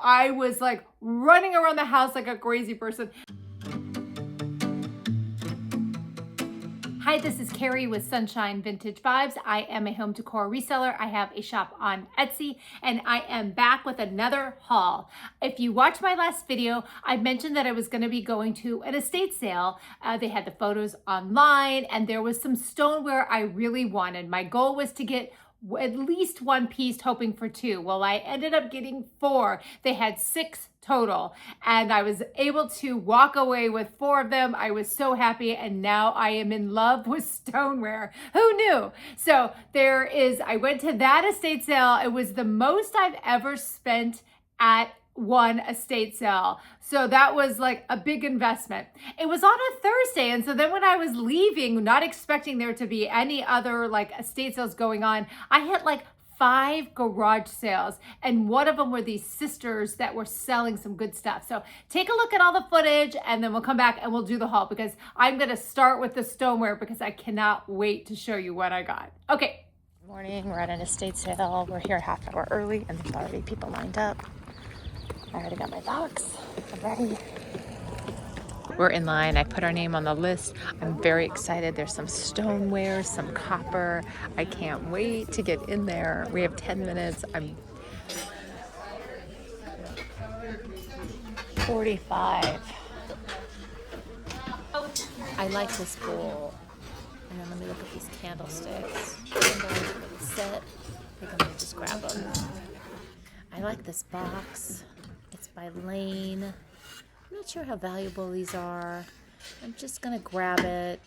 I was like running around the house like a crazy person. Hi, this is Carrie with Sunshine Vintage Vibes. I am a home decor reseller. I have a shop on Etsy, and I am back with another haul. If you watched my last video, I mentioned that I was going to be going to an estate sale. They had the photos online, and there was some stoneware I really wanted. My goal was to get at least one piece, hoping for two. Well, I ended up getting 4. They had 6 total, and I was able to walk away with 4 of them. I was so happy, and now I am in love with stoneware. Who knew? So I went to that estate sale. It was the most I've ever spent at one estate sale. So that was like a big investment. It was on a Thursday. And so then when I was leaving, not expecting there to be any other like estate sales going on, I hit like 5 garage sales, and one of them were these sisters that were selling some good stuff. So take a look at all the footage, and then we'll come back and we'll do the haul, because I'm going to start with the stoneware because I cannot wait to show you what I got. Okay. Good morning. We're at an estate sale. We're here a half hour early, and there's already people lined up. I already got my box. I'm ready. We're in line. I put our name on the list. I'm very excited. There's some stoneware, some copper. I can't wait to get in there. We have 10 minutes. I'm 45. I like this bowl. And then let me look at these candlesticks. Candles for the set. I think I'm gonna just grab them. I like this box. It's by Lane. I'm not sure how valuable these are. I'm just gonna grab it.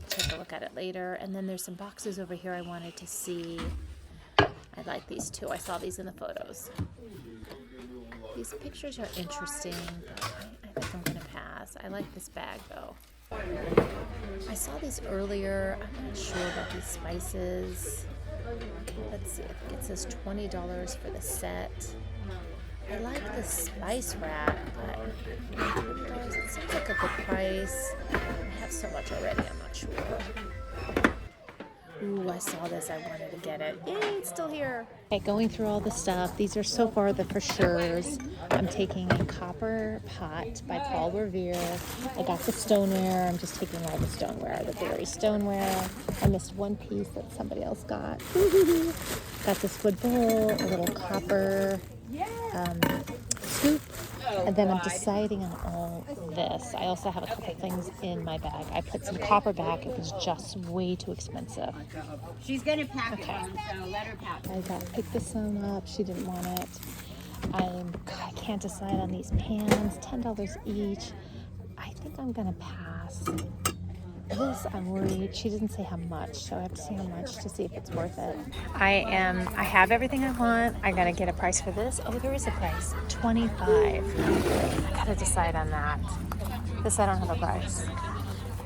Take a look at it later. And then there's some boxes over here I wanted to see. I like these too. I saw these in the photos. These pictures are interesting, but I think I'm gonna pass. I like this bag though. I saw these earlier. I'm not sure about these spices. Let's see, it says $20 for the set. I like the spice rack, but $40, it seems like a good price. I have so much already, I'm not sure. Ooh, I saw this, I wanted to get it. Yay, it's still here. Okay, going through all the stuff. These are so far the for sure's. I'm taking a copper pot by Paul Revere. I got the stoneware. I'm just taking all the stoneware, the berry stoneware. I missed one piece that somebody else got. Got this wood bowl, a little copper scoop, and then I'm deciding on all this. I also have a couple things in my bag. I put some copper back. It was just way too expensive. She's gonna pack it, so let her pack it. I picked this one up. She didn't want it. I can't decide on these pans. $10 each. I think I'm gonna pass. This, I'm worried. She didn't say how much, so I have to see how much to see if it's worth it. I have everything I want. I gotta get a price for this. Oh, there is a price. $25. I gotta decide on that. This I don't have a price.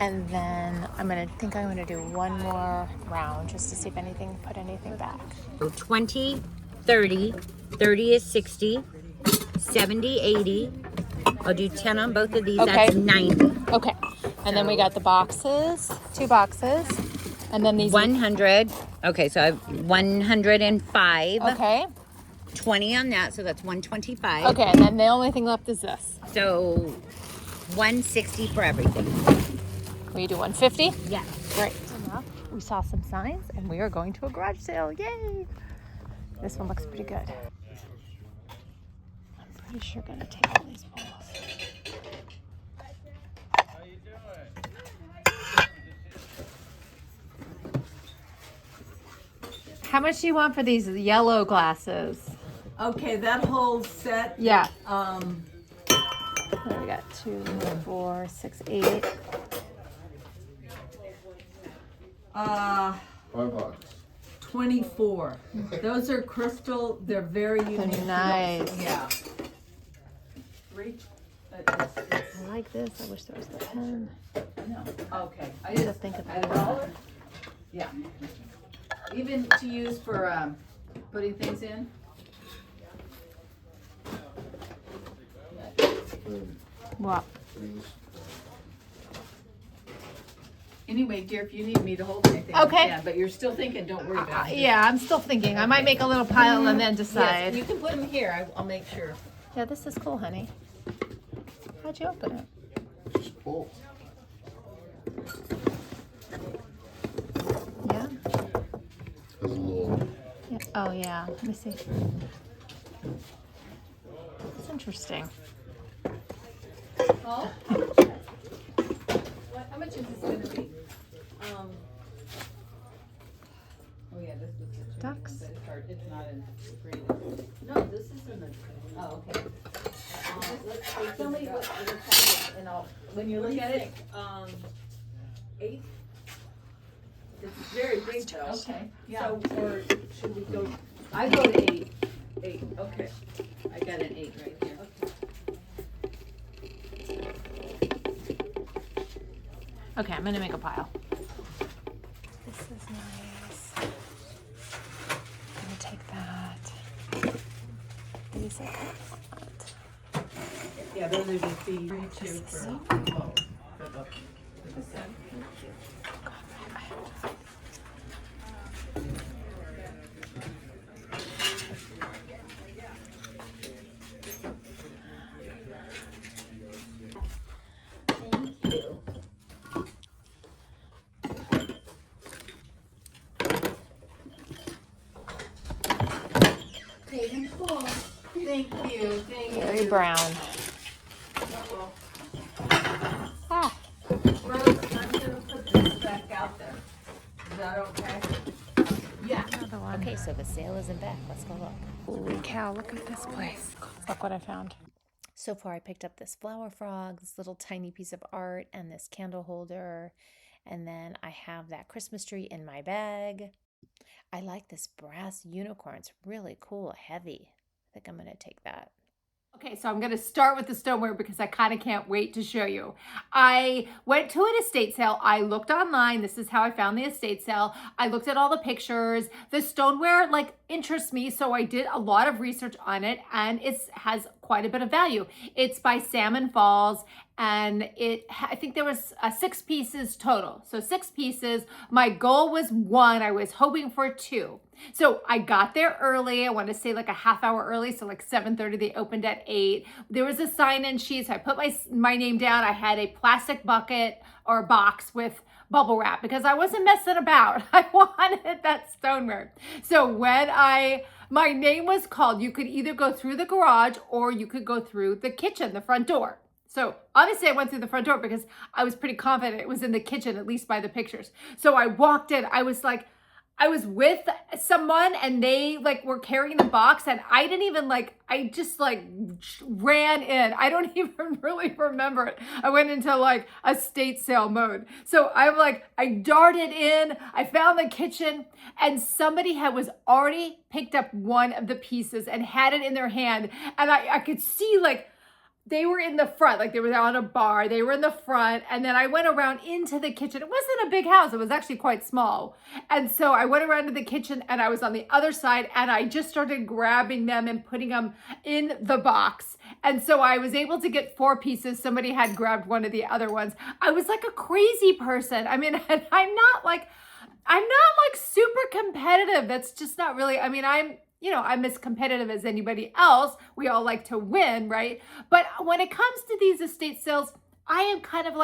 And then I'm gonna do one more round just to see if put anything back. So 20, 30, 30 is 60, 70, 80. I'll do 10 on both of these. Okay. That's 90. Okay. And then we got the boxes, 2 boxes, and then these 100. Okay, so I have 105. Okay. 20 on that, so that's 125. Okay, and then the only thing left is this. So 160 for everything. Will you do 150? Yeah. Great. We saw some signs, and we are going to a garage sale. Yay! This one looks pretty good. I'm pretty sure I'm gonna take all these bowls. How much do you want for these yellow glasses? Okay, that whole set. Yeah. We got 2, 4, 6, 8. $5. 24. Those are crystal. They're very unique. Nice. Yeah. I like this. I wish there was the pen. No. Okay. I just think of that. $1. Yeah. Even to use for putting things in. What? Anyway, dear, if you need me to hold anything, Okay. yeah, but you're still thinking, don't worry about it. Yeah, I'm still thinking. I might make a little pile and then decide. Yes, you can put them here. I'll make sure. Yeah, this is cool, honey. How'd you open it? Just pull. Yeah. There's a little. Yeah. Oh yeah. Let me see. It's interesting. Oh, how much is this going to be? Oh yeah, this was the Ducks. but it's hard. It's not in green. No, this is in the. Oh, okay. Tell me what the is, and when you look at it. 8. It's very big though. Okay. Yeah. So, or should we go? I go to 8. 8. Okay. I got an 8 right here. Okay, I'm gonna make a pile. This is nice. I'm gonna take that. These I kind of want. Yeah, those are just the 2 for the set. Thank you. Thank you. Very brown. Ah. Rose, I'm gonna put this back out there. Is that okay? Yeah. Another one. Okay, so the sale isn't back. Let's go look. Holy cow, look at this place. Look what I found. So far, I picked up this flower frog, this little tiny piece of art, and this candle holder. And then I have that Christmas tree in my bag. I like this brass unicorn. It's really cool, heavy. I think I'm going to take that. Okay, so I'm going to start with the stoneware because I kind of can't wait to show you. I went to an estate sale. I looked online. This is how I found the estate sale. I looked at all the pictures. The stoneware interests me, so I did a lot of research on it, and it has quite a bit of value. It's by Salmon Falls, and I think there was 6 pieces total. So 6 pieces. My goal was 1. I was hoping for 2. So I got there early. I want to say like a half hour early. So like 7:30, they opened at 8. There was a sign-in sheet. So I put my name down. I had a plastic bucket or box with bubble wrap because I wasn't messing about. I wanted that stoneware. So when my name was called, you could either go through the garage or you could go through the kitchen, the front door. So obviously I went through the front door because I was pretty confident it was in the kitchen, at least by the pictures. So I walked in. I was with someone and they were carrying the box and I didn't even I just ran in. I don't even really remember it. I went into estate sale mode. So I darted in, I found the kitchen and somebody was already picked up one of the pieces and had it in their hand. And I could see they were in the front, they were on a bar, they were in the front, and then I went around into the kitchen. It wasn't a big house, it was actually quite small. And so I went around to the kitchen and I was on the other side and I just started grabbing them and putting them in the box. And so I was able to get 4 pieces. Somebody had grabbed one of the other ones. I was like a crazy person. I mean, and I'm not super competitive. That's just not really, I'm as competitive as anybody else. We all like to win, right? But when it comes to these estate sales, I am kind of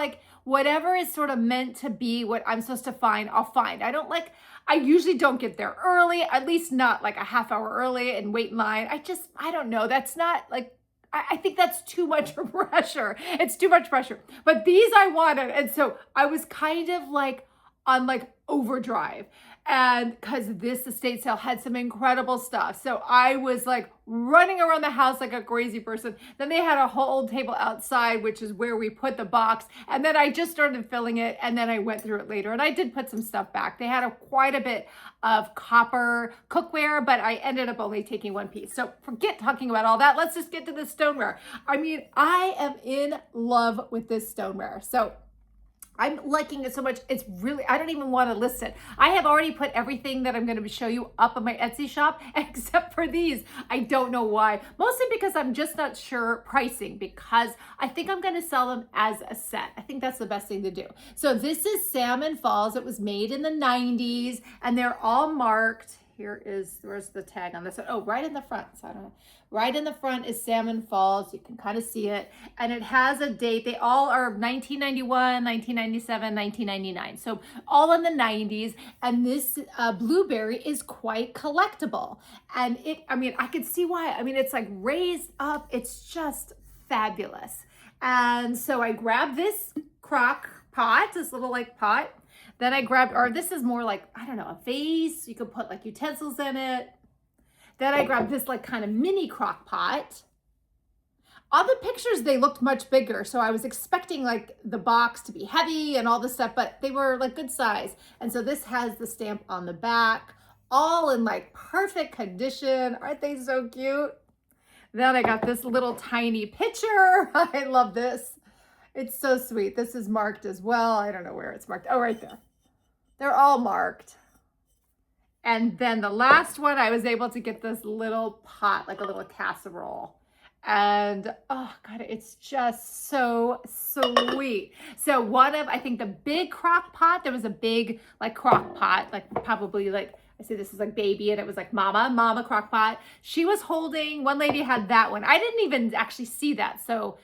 whatever is sort of meant to be what I'm supposed to find, I'll find. I usually don't get there early, at least not a half hour early and wait in line. I don't know. That's not I think that's too much pressure. It's too much pressure. But these I wanted. And so I was kind of on overdrive. And because this estate sale had some incredible stuff. So I was running around the house like a crazy person. Then they had a whole table outside, which is where we put the box. And then I just started filling it. And then I went through it later. And I did put some stuff back. They had quite a bit of copper cookware, but I ended up only taking 1 piece. So forget talking about all that. Let's just get to the stoneware. I mean, I am in love with this stoneware. So I'm liking it so much. It's really, I don't even want to list it. I have already put everything that I'm going to show you up on my Etsy shop, except for these. I don't know why. Mostly because I'm just not sure pricing, because I think I'm going to sell them as a set. I think that's the best thing to do. So this is Salmon Falls. It was made in the 90s and they're all marked. Where's the tag on this one? Oh, right in the front. So I don't know. Right in the front is Salmon Falls. You can kind of see it. And it has a date. They all are 1991, 1997, 1999. So all in the 90s. And this blueberry is quite collectible. And I could see why. I mean, it's like raised up. It's just fabulous. And so I grabbed this crock pot, this little like pot. Then I grabbed, or this is more like, I don't know, a vase. You could put like utensils in it. Then I grabbed this like kind of mini crock pot. On the pictures, they looked much bigger. So I was expecting like the box to be heavy and all this stuff, but they were like good size. And so this has the stamp on the back, all in like perfect condition. Aren't they so cute? Then I got this little tiny pitcher. I love this. It's so sweet. This is marked as well. I don't know where it's marked. Oh, right there. They're all marked. And then the last one, I was able to get this little pot, like a little casserole. And oh God, it's just so sweet. So I think the big crock pot, there was a big like crock pot, like probably like, I see this is like baby and it was like mama crock pot. She was holding, one lady had that one. I didn't even actually see that. So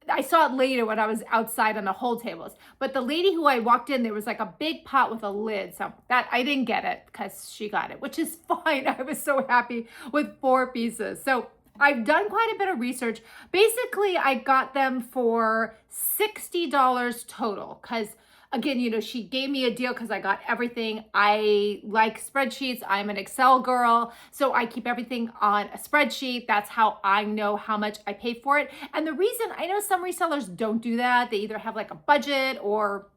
I saw it later when I was outside on the whole tables. But the lady who I walked in, there was like a big pot with a lid. So that I didn't get it because she got it, which is fine. I was so happy with 4 pieces. So I've done quite a bit of research. Basically, I got them for $60 total because again, you know, she gave me a deal because I got everything. I like spreadsheets. I'm an Excel girl. So I keep everything on a spreadsheet. That's how I know how much I pay for it. And the reason, I know some resellers don't do that. They either have like a budget or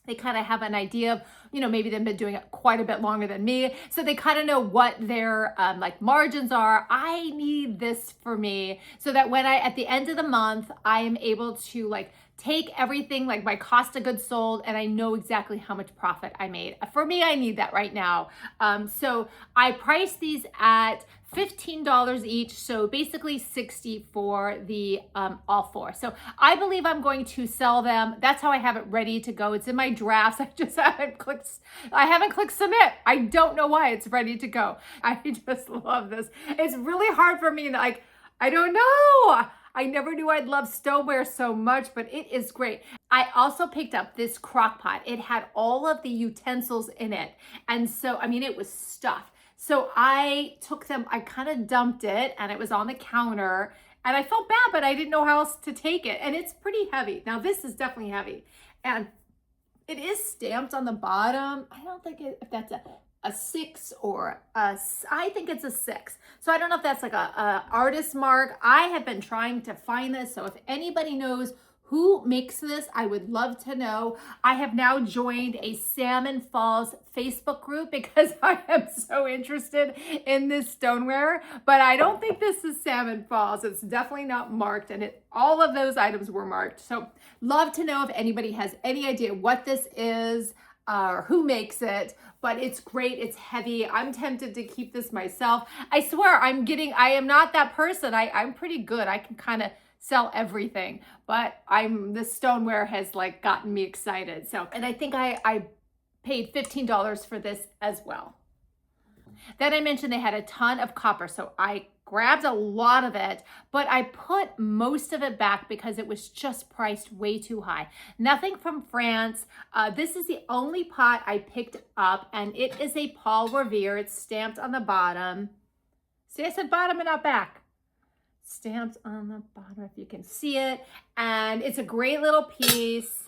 they kind of have an idea of, you know, maybe they've been doing it quite a bit longer than me. So they kind of know what their like margins are. I need this for me so that when at the end of the month, I am able to like take everything like my cost of goods sold and I know exactly how much profit I made. For me, I need that right now. So I priced these at $15 each. So basically $60 for the all 4. So I believe I'm going to sell them. That's how I have it ready to go. It's in my drafts. I haven't clicked submit. I don't know why it's ready to go. I just love this. It's really hard for me to like, I don't know. I never knew I'd love stoneware so much, but it is great. I also picked up this crock pot. It had all of the utensils in it. And so, I mean, it was stuffed. So I took them, I kind of dumped it and it was on the counter and I felt bad, but I didn't know how else to take it. And it's pretty heavy. Now this is definitely heavy. And it is stamped on the bottom. I don't think if that's a 6 or I think it's a 6. So I don't know if that's like a artist mark. I have been trying to find this. So if anybody knows who makes this, I would love to know. I have now joined a Salmon Falls Facebook group because I am so interested in this stoneware, but I don't think this is Salmon Falls. It's definitely not marked and all of those items were marked. So love to know if anybody has any idea what this is or who makes it, but it's great. It's heavy. I'm tempted to keep this myself. I swear I am not that person. I'm pretty good. I can kind of sell everything, but this stoneware has like gotten me excited. So, and I think I paid $15 for this as well. Then I mentioned they had a ton of copper. So I grabbed a lot of it, but I put most of it back because it was just priced way too high. Nothing from France. This is the only pot I picked up and it is a Paul Revere. It's stamped on the bottom. See, I said bottom and not back. Stamped on the bottom if you can see it. And it's a great little piece.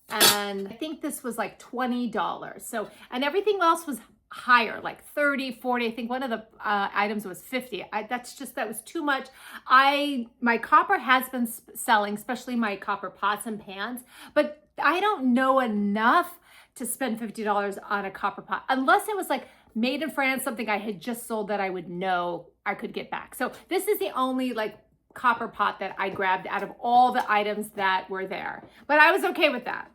And I think this was like $20. So, and everything else was higher, like 30, 40. I think one of the items was 50. That was too much. My copper has been selling, especially my copper pots and pans, but I don't know enough to spend $50 on a copper pot, unless it was like made in France, something I had just sold that I would know I could get back. So this is the only like copper pot that I grabbed out of all the items that were there, but I was okay with that.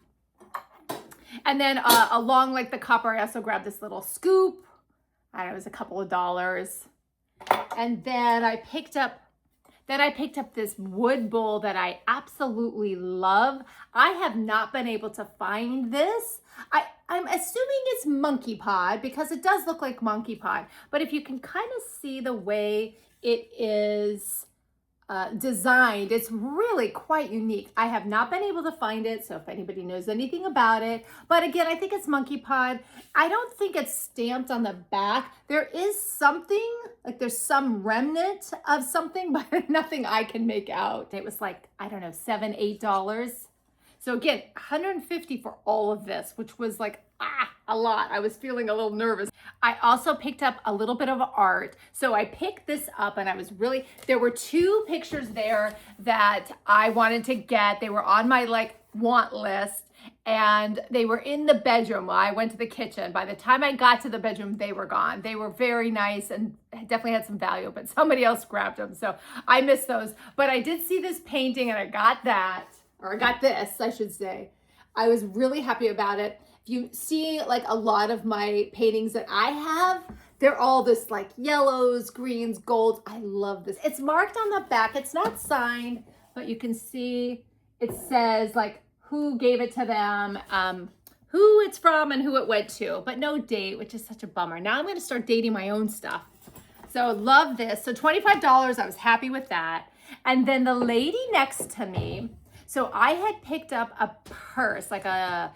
And then along like the copper, I also grabbed this little scoop. I don't know, it was a couple of dollars. And then I picked up this wood bowl that I absolutely love. I have not been able to find this. I'm assuming it's monkey pod because it does look like monkey pod. But if you can kind of see the way it is designed, it's really quite unique. I have not been able to find it, so if anybody knows anything about it, but again, I think it's monkey pod. I don't think it's stamped on the back. There is something, like there's some remnant of something, but nothing I can make out. It was like, I don't know, $7, $8. So again, $150 for all of this, which was like, a lot. I was feeling a little nervous. I also picked up a little bit of art. So I picked this up and I was really, there were 2 pictures there that I wanted to get. They were on my like want list and they were in the bedroom while I went to the kitchen. By the time I got to the bedroom, they were gone. They were very nice and definitely had some value, but somebody else grabbed them. So I missed those. But I did see this painting and I got that, or I got this, I should say. I was really happy about it. If you see like a lot of my paintings that I have, they're all this like yellows, greens, golds. I love this. It's marked on the back. It's not signed, but you can see it says like who gave it to them, who it's from and who it went to, but no date, which is such a bummer. Now I'm going to start dating my own stuff. So love this. So $25, I was happy with that. And then the lady next to me, so I had picked up a purse, like an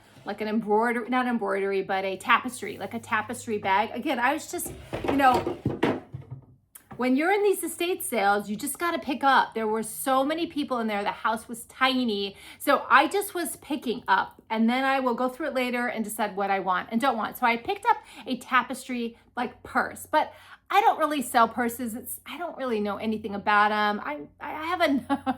embroidery, not embroidery, but a tapestry, like a tapestry bag. Again, I was just, you know, when you're in these estate sales, you just got to pick up. There were so many people in there. The house was tiny. So I just was picking up, and then I will go through it later and decide what I want and don't want. So I picked up a tapestry like purse, but I don't really sell purses. I don't really know anything about them. I have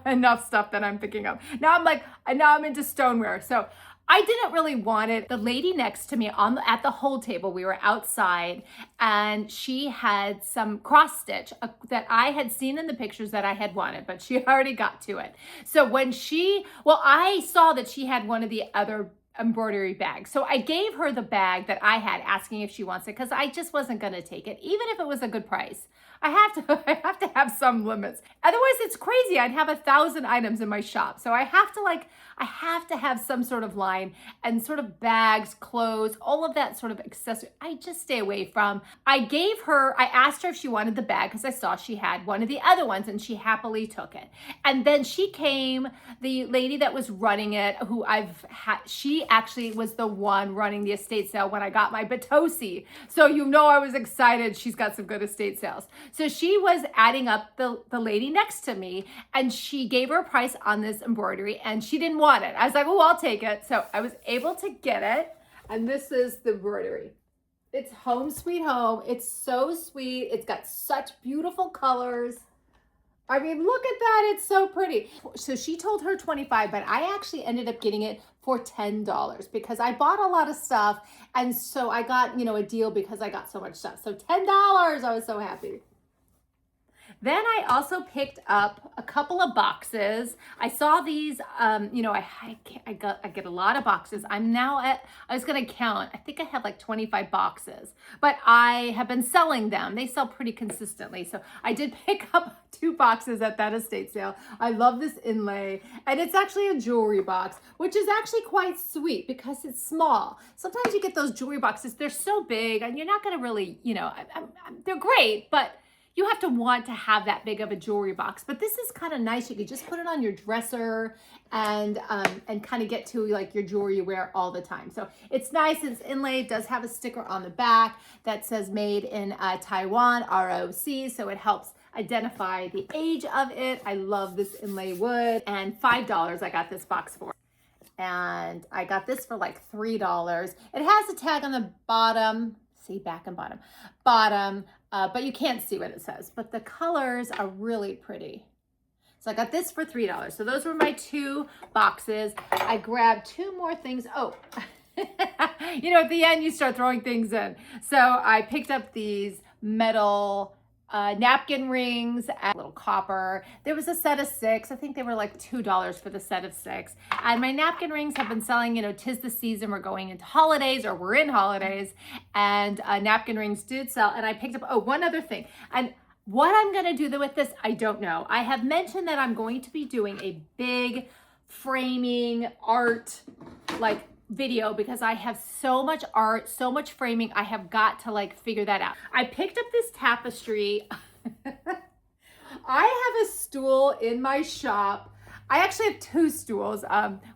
enough stuff that I'm picking up. Now I'm into stoneware. So I didn't really want it. The lady next to me at the hold table, we were outside, and she had some cross stitch that I had seen in the pictures that I had wanted, but she already got to it. So I saw that she had one of the other embroidery bag. So I gave her the bag that I had, asking if she wants it, because I just wasn't going to take it, even if it was a good price. I have to have some limits. Otherwise, it's crazy. I'd have 1,000 items in my shop. So I have to have some sort of line, and sort of bags, clothes, all of that sort of accessory. I just stay away from. I asked her if she wanted the bag because I saw she had one of the other ones, and she happily took it. And then she came, the lady that was running it, she actually was the one running the estate sale when I got my Batosi. So you know I was excited. She's got some good estate sales. So she was adding up the lady next to me, and she gave her a price on this embroidery, and she didn't want it. I was like, oh, I'll take it. So I was able to get it. And this is the embroidery. It's Home Sweet Home. It's so sweet. It's got such beautiful colors. I mean, look at that. It's so pretty. So she told her $25, but I actually ended up getting it for $10 because I bought a lot of stuff. And so I got, a deal because I got so much stuff. So $10, I was so happy. Then I also picked up a couple of boxes. I saw these, I get a lot of boxes. I was gonna count, I think I have like 25 boxes, but I have been selling them. They sell pretty consistently. So I did pick up 2 boxes at that estate sale. I love this inlay, and it's actually a jewelry box, which is actually quite sweet because it's small. Sometimes you get those jewelry boxes, they're so big and you're not gonna really, they're great, but you have to want to have that big of a jewelry box. But this is kind of nice. You could just put it on your dresser and kind of get to like your jewelry you wear all the time. So it's nice. It's inlaid. It does have a sticker on the back that says made in Taiwan, ROC. So it helps identify the age of it. I love this inlay wood. And $5 I got this box for. And I got this for like $3. It has a tag on the bottom. See, back and bottom, but you can't see what it says, but the colors are really pretty. So I got this for $3. So those were my 2 boxes. I grabbed 2 more things. Oh, at the end you start throwing things in. So I picked up these metal napkin rings, and a little copper. There was a set of 6. I think they were like $2 for the set of 6. And my napkin rings have been selling, you know, 'tis the season, we're going into holidays, or we're in holidays, and napkin rings did sell. And I picked up, oh, one other thing. And what I'm gonna do with this, I don't know. I have mentioned that I'm going to be doing a big framing art, like, video, because I have so much art, so much framing. I have got to like figure that out. I picked up this tapestry. I have a stool in my shop. I actually have 2 stools.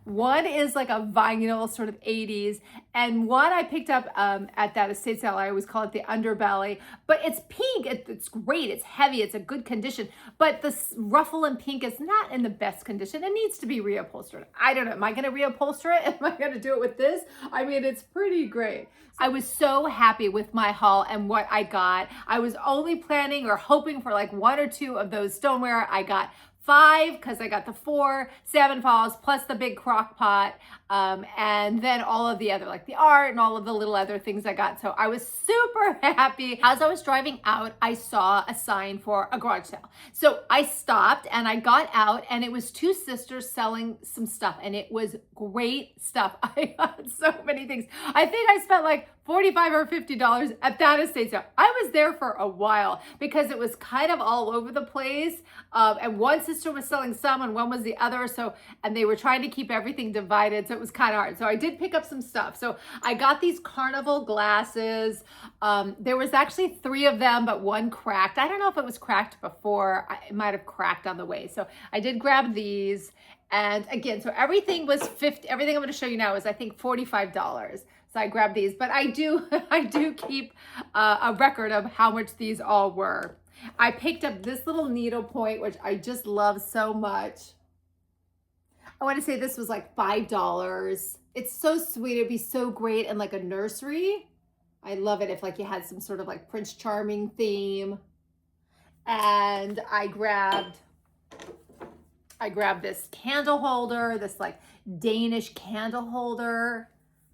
One is like a vinyl sort of 80s, and one I picked up at that estate sale. I always call it the underbelly, but it's pink. It's great. It's heavy. It's a good condition, but the ruffle in pink is not in the best condition. It needs to be reupholstered. I don't know. Am I going to reupholster it? Am I going to do it with this? I mean, it's pretty great. I was so happy with my haul and what I got. I was only planning or hoping for like 1 or 2 of those stoneware. I got 5 because I got the 4 Salmon Falls plus the big crock pot, and then all of the other, like the art and all of the little other things I got. So I was super happy. As I was driving out, I saw a sign for a garage sale. So I stopped and I got out, and it was 2 sisters selling some stuff, and it was great stuff. I got so many things. I think I spent like $45 or $50 at that estate sale. I was there for a while because it was kind of all over the place. And one sister was selling some and one was the other. So, and they were trying to keep everything divided. So it was kind of hard. So I did pick up some stuff. So I got these carnival glasses. There was actually 3 of them, but one cracked. I don't know if it was cracked before. It might have cracked on the way. So I did grab these. And again, so everything was everything I'm going to show you now is I think $45. So I grabbed these, but I do keep a record of how much these all were. I picked up this little needle point, which I just love so much. I want to say this was like $5. It's so sweet. It'd be so great in like a nursery. I love it if like you had some sort of like Prince Charming theme. And I grabbed this candle holder, this like Danish candle holder.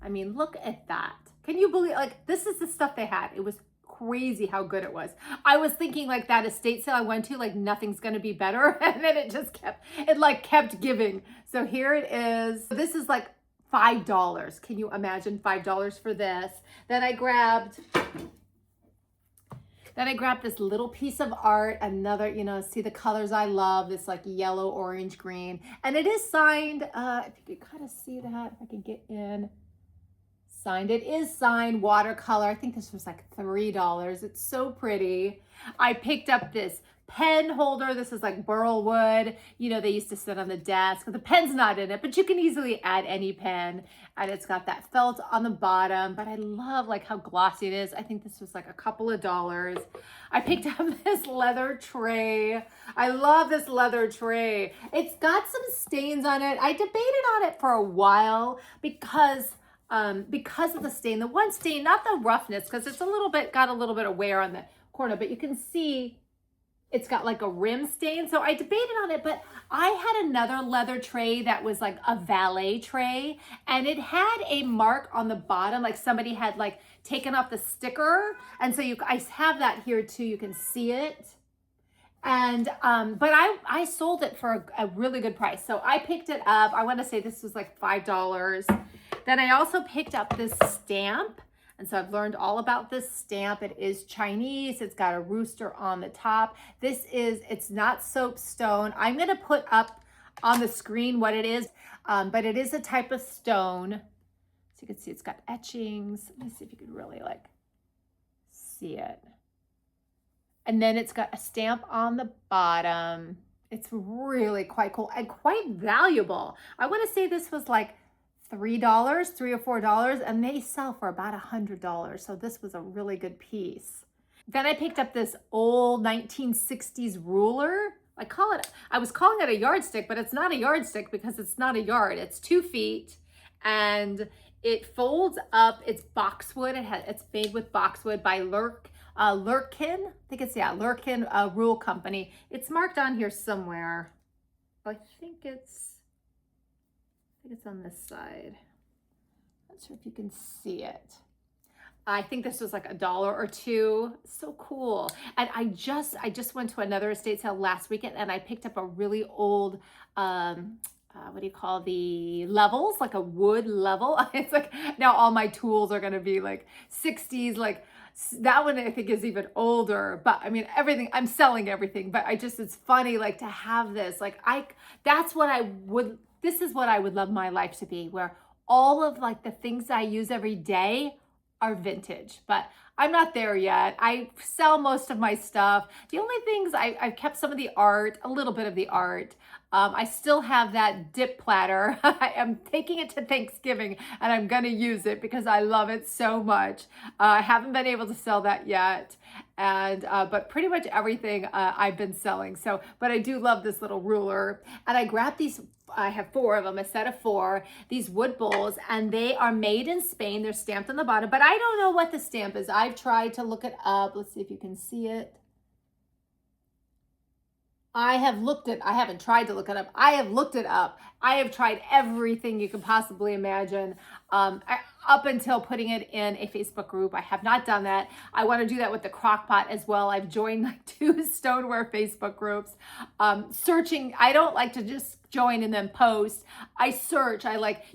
I mean, look at that. Can you believe, like, this is the stuff they had. It was crazy how good it was. I was thinking like that estate sale I went to, like nothing's going to be better. And then it just kept giving. So here it is. This is like $5. Can you imagine $5 for this? Then I grabbed this little piece of art, another, you know, see the colors I love, this like yellow, orange, green. And it is signed, if you could kind of see that, if I can get in. Signed. It is signed watercolor. I think this was like $3. It's so pretty. I picked up this pen holder. This is like burl wood. You know, they used to sit on the desk. The pen's not in it, but you can easily add any pen. And it's got that felt on the bottom, but I love like how glossy it is. I think this was like a couple of dollars. I picked up this leather tray. I love this leather tray. It's got some stains on it. I debated on it for a while because of the stain. The one stain, not the roughness, because it's got a little bit of wear on the corner, but you can see it's got like a rim stain. So I debated on it, but I had another leather tray that was like a valet tray, and it had a mark on the bottom, like somebody had like taken off the sticker. And so I have that here too. You can see it. And, but I sold it for a really good price. So I picked it up. I want to say this was like $5. Then I also picked up this stamp. And so I've learned all about this stamp. It is Chinese. It's got a rooster on the top. It's not soapstone. I'm going to put up on the screen what it is, but it is a type of stone. So you can see it's got etchings. Let me see if you can really like see it. And then it's got a stamp on the bottom. It's really quite cool and quite valuable. I want to say this was like $3 or $4, and they sell for about $100. So this was a really good piece. Then I picked up this old 1960s ruler. I was calling it a yardstick, but it's not a yardstick because it's not a yard. It's 2 feet and it folds up. It's boxwood. It's made with boxwood by Lurkin. I think it's, yeah, Lurkin Rule Company. It's marked on here somewhere. I think it's on this side. Not sure if you can see it. I think this was like $1 or $2. So cool. And I just went to another estate sale last weekend and I picked up a really old, what do you call the levels? Like a wood level. It's like, now all my tools are going to be like 60s, like that one I think is even older, but I mean, everything, I'm selling everything, but it's funny, like to have this, like this is what I would love my life to be, where all of like the things I use every day are vintage, but I'm not there yet. I sell most of my stuff. The only things I've kept some of the art, a little bit of the art. I still have that dip platter. I am taking it to Thanksgiving and I'm gonna use it because I love it so much. I haven't been able to sell that yet. And, but pretty much everything I've been selling. So, but I do love this little ruler. And I grabbed these, I have 4 of them, a set of 4, these wood bowls, and they are made in Spain. They're stamped on the bottom, but I don't know what the stamp is. I've tried to look it up. Let's see if you can see it. I haven't tried to look it up. I have looked it up. I have tried everything you can possibly imagine, up until putting it in a Facebook group. I have not done that. I want to do that with the crock pot as well. I've joined like 2 stoneware Facebook groups, searching. I don't like to just join and then post. I search.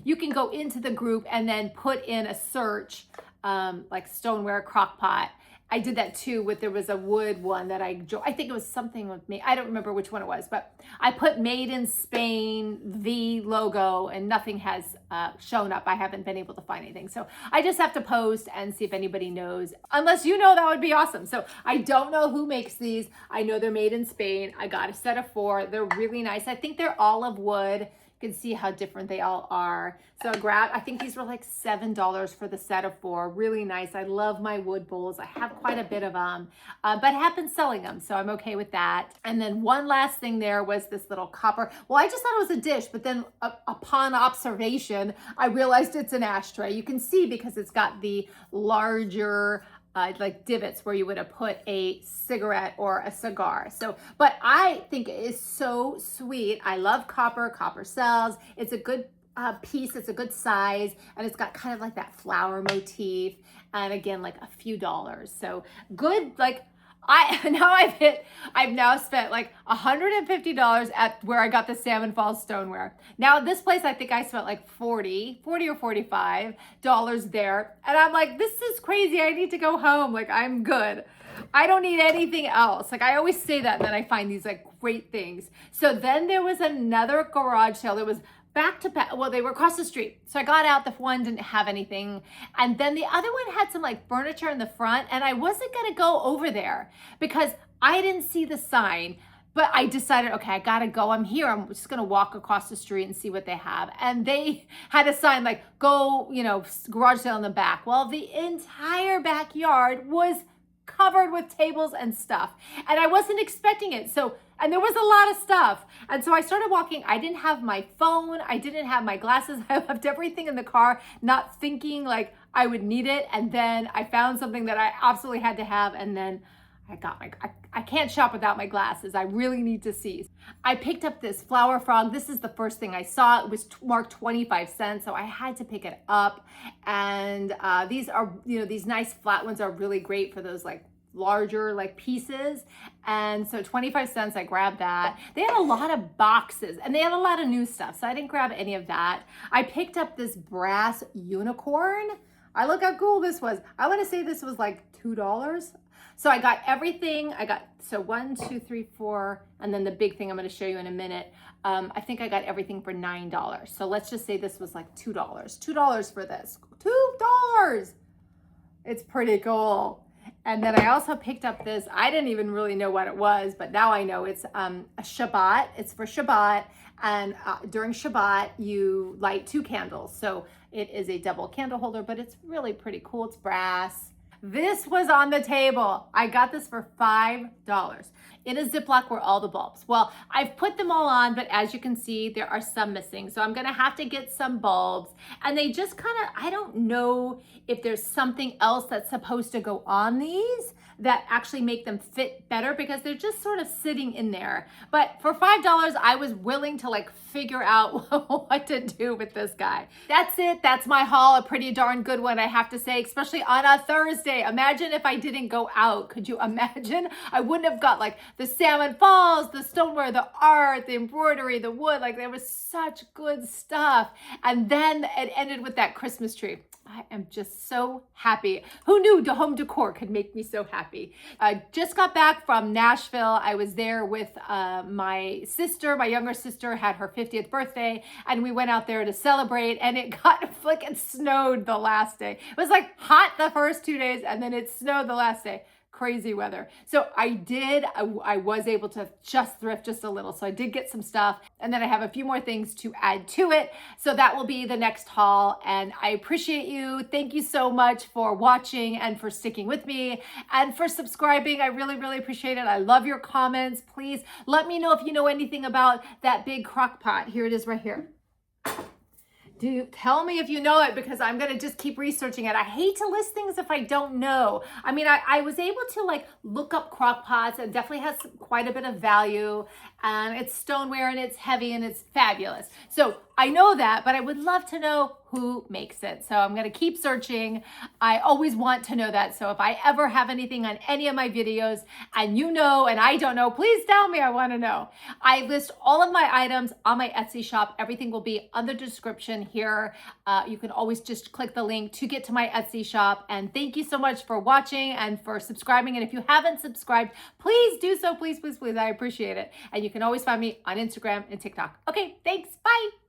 You can go into the group and then put in a search, like stoneware crock pot. I did that too there was a wood one that I think it was something with me. I don't remember which one it was, but I put made in Spain, the logo, and nothing has shown up. I haven't been able to find anything. So I just have to post and see if anybody knows. Unless you know, that would be awesome. So I don't know who makes these. I know they're made in Spain. I got a set of 4. They're really nice. I think they're olive wood. You can see how different they all are. So I think these were like $7 for the set of 4. Really nice. I love my wood bowls. I have quite a bit of them, but I have been selling them, so I'm okay with that. And then one last thing there was this little copper. Well, I just thought it was a dish, but then upon observation, I realized it's an ashtray. You can see because it's got the larger like divots where you would have put a cigarette or a cigar. So, but I think it is so sweet. I love copper. Copper sells. It's a good piece. It's a good size, and it's got kind of like that flower motif. And again, like a few dollars. So good. Like I've now spent like $150 at where I got the Salmon Falls Stoneware. Now this place, I think I spent like $40 or $45 there. And I'm like, this is crazy. I need to go home. Like, I'm good. I don't need anything else. Like, I always say that, and then I find these like great things. So then there was another garage sale. It was back to back. Well, they were across the street. So I got out. The one didn't have anything. And then the other one had some like furniture in the front. And I wasn't going to go over there because I didn't see the sign. But I decided, okay, I got to go. I'm here. I'm just going to walk across the street and see what they have. And they had a sign like, go, garage sale in the back. Well, the entire backyard was covered with tables and stuff. And I wasn't expecting it. And there was a lot of stuff. And so I started walking. I didn't have my phone. I didn't have my glasses. I left everything in the car, not thinking like I would need it. And then I found something that I absolutely had to have. And then I can't shop without my glasses. I really need to see. I picked up this flower frog. This is the first thing I saw. It was marked 25 cents. So I had to pick it up. And these are, these nice flat ones are really great for those like larger like pieces. And so 25 cents, I grabbed that. They had a lot of boxes and they had a lot of new stuff. So I didn't grab any of that. I picked up this brass unicorn. Look how cool this was. I want to say this was like $2. So I got everything. So 1, 2, 3, 4, and then the big thing I'm going to show you in a minute. I think I got everything for $9. So let's just say this was like $2. $2 for this. $2. It's pretty cool. And then I also picked up this. I didn't even really know what it was, but now I know it's a Shabbat. It's for Shabbat. And during Shabbat, you light 2 candles. So it is a double candle holder, but it's really pretty cool. It's brass. This was on the table. I got this for $5. In a Ziploc were all the bulbs. Well, I've put them all on, but as you can see, there are some missing. So I'm gonna have to get some bulbs. And they just I don't know if there's something else that's supposed to go on these. that actually make them fit better because they're just sort of sitting in there. But for $5, I was willing to like figure out what to do with this guy. That's it. That's my haul. A pretty darn good one, I have to say, especially on a Thursday. Imagine if I didn't go out. Could you imagine? I wouldn't have got like the Salmon Falls, the stoneware, the art, the embroidery, the wood. Like there was such good stuff. And then it ended with that Christmas tree. I am just so happy. Who knew the home decor could make me so happy? I just got back from Nashville. I was there with my sister. My younger sister had her 50th birthday, and we went out there to celebrate, and it got freaking snowed the last day. It was like hot the first 2 days, and then it snowed the last day. Crazy weather. So I was able to just thrift just a little. So I did get some stuff, and then I have a few more things to add to it. So that will be the next haul, and I appreciate you. Thank you so much for watching and for sticking with me and for subscribing. I really, really appreciate it. I love your comments. Please let me know if you know anything about that big crock pot. Here it is right here. Tell me if you know it, because I'm going to just keep researching it. I hate to list things if I don't know. I mean, I was able to like look up crock pots. It definitely has quite a bit of value, and it's stoneware and it's heavy and it's fabulous. So I know that, but I would love to know who makes it. So I'm going to keep searching. I always want to know that. So if I ever have anything on any of my videos and you know and I don't know, please tell me. I want to know. I list all of my items on my Etsy shop. Everything will be on the description here. You can always just click the link to get to my Etsy shop. And thank you so much for watching and for subscribing. And if you haven't subscribed, please do so. Please, please, please. I appreciate it. And you can always find me on Instagram and TikTok. Okay, thanks. Bye.